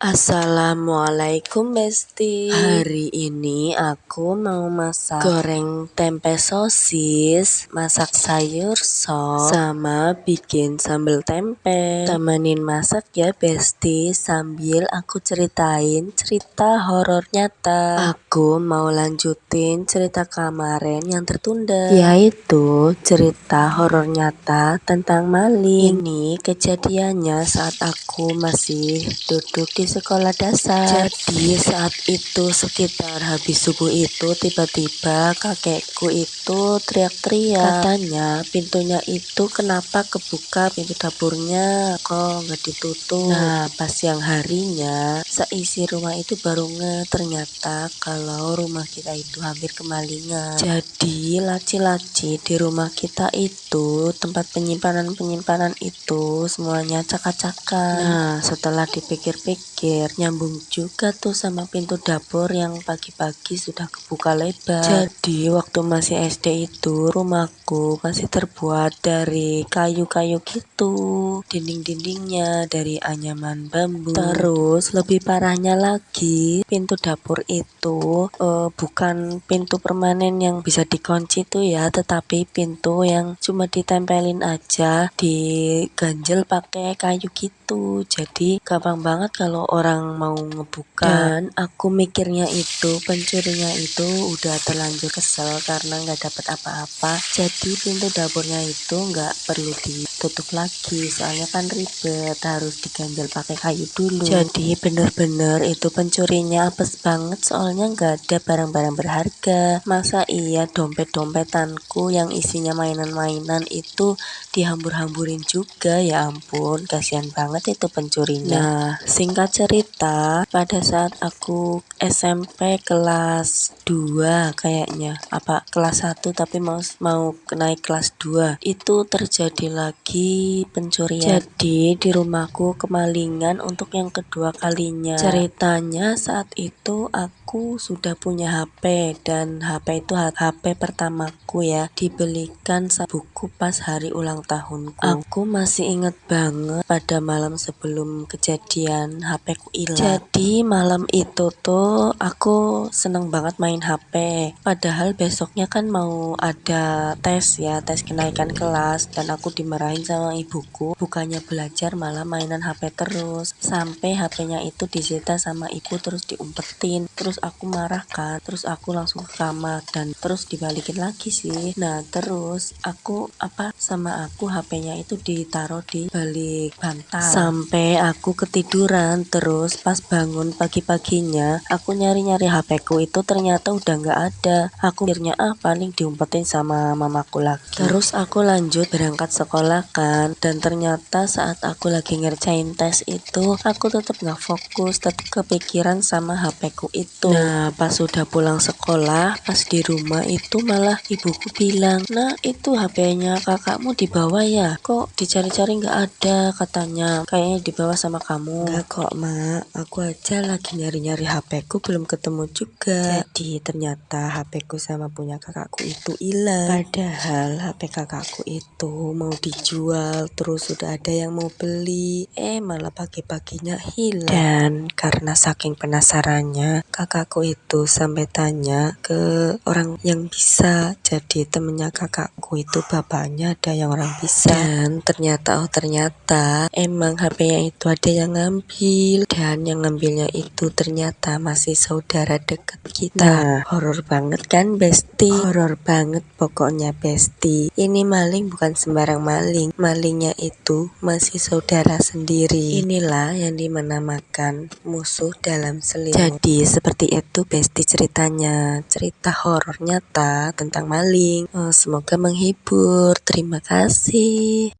Assalamualaikum Besti. Hari ini aku mau masak goreng tempe sosis, masak sayur sop, sama bikin sambal tempe. Temenin masak ya Besti, sambil aku ceritain cerita horor nyata. Aku mau lanjutin cerita kemarin yang tertunda, yaitu cerita horor nyata tentang maling. Ini kejadiannya saat aku masih duduk di sekolah dasar. Jadi saat itu sekitar habis subuh itu tiba-tiba kakekku itu teriak-teriak. Katanya pintunya itu kenapa kebuka, pintu dapurnya kok nggak ditutup. Nah pas siang harinya seisi rumah itu baru ternyata kalau rumah kita itu hampir kemalingan. Jadi laci-laci di rumah kita itu, tempat penyimpanan itu semuanya acak-acakan. Nah setelah dipikir-pikir nyambung juga tuh sama pintu dapur yang pagi-pagi sudah kebuka lebar. Jadi waktu masih SD itu rumahku masih terbuat dari kayu-kayu gitu, dinding-dindingnya dari anyaman bambu. Terus lebih parahnya lagi, pintu dapur itu bukan pintu permanen yang bisa dikunci tuh ya, tetapi pintu yang cuma ditempelin aja, diganjel pakai kayu gitu. Jadi gampang banget kalau orang mau ngebuka. Dan aku mikirnya itu pencurinya itu udah terlanjur kesel karena nggak dapat apa-apa. Jadi pintu dapurnya itu nggak perlu ditutup lagi, soalnya kan ribet, harus diganjel pakai kayu dulu. Jadi bener-bener itu pencurinya apes banget, soalnya nggak ada barang-barang berharga. Masa iya dompet-dompetanku yang isinya mainan-mainan itu dihambur-hamburin juga, ya ampun kasihan banget itu pencurinya. Nah singkat cerita, pada saat aku SMP kelas 2 kayaknya, apa kelas 1 tapi mau naik kelas 2, itu terjadi lagi pencurian. Jadi di rumahku kemalingan untuk yang kedua kalinya. Ceritanya saat itu aku sudah punya HP, dan HP itu HP pertamaku ya, dibelikan buku pas hari ulang tahunku. Aku masih inget banget pada malam sebelum kejadian HP ku hilang. Jadi malam itu tuh aku seneng banget main HP, padahal besoknya kan mau ada tes ya, tes kenaikan kelas, dan aku dimarahin sama ibuku, bukannya belajar malah mainan HP terus, sampai HP-nya itu disita sama ibu terus diumpetin. Terus aku marah kan, terus aku langsung ke kamar dan terus dibalikin lagi sih. Nah terus aku sama aku HP-nya itu ditaruh di balik bantal sampai aku ketiduran. Terus pas bangun pagi-paginya aku nyari-nyari HP-ku itu ternyata udah nggak ada. Aku akhirnya paling diumpetin sama mamaku lagi. Terus aku lanjut berangkat sekolah kan, dan ternyata saat aku lagi ngerjain tes itu aku tetap nggak fokus, tetap kepikiran sama HP-ku itu. Nah pas sudah pulang sekolah, pas di rumah itu malah ibuku bilang, "Nah itu HP-nya kakakmu dibawa ya, kok dicari-cari nggak ada, katanya kayaknya dibawa sama kamu." "Enggak kok mak, aku aja lagi nyari-nyari HP-ku belum ketemu juga." Jadi ternyata HP-ku sama punya kakakku itu hilang. Padahal HP kakakku itu mau dijual, terus sudah ada yang mau beli, malah pagi-paginya hilang. Dan karena saking penasarannya, kakakku itu sampai tanya ke orang yang bisa. Jadi temennya kakakku itu bapaknya ada yang orang bisa, dan ternyata emang HP-nya itu ada yang ngambil, dan yang ngambilnya itu ternyata masih saudara dekat kita. Nah horor banget kan Besti, horor banget pokoknya Besti. Ini maling bukan sembarang maling, malingnya itu masih saudara sendiri. Inilah yang dinamakan musuh dalam selimut. Jadi seperti itu Besti ceritanya, cerita horor nyata tentang maling. Semoga menghibur. Terima kasih.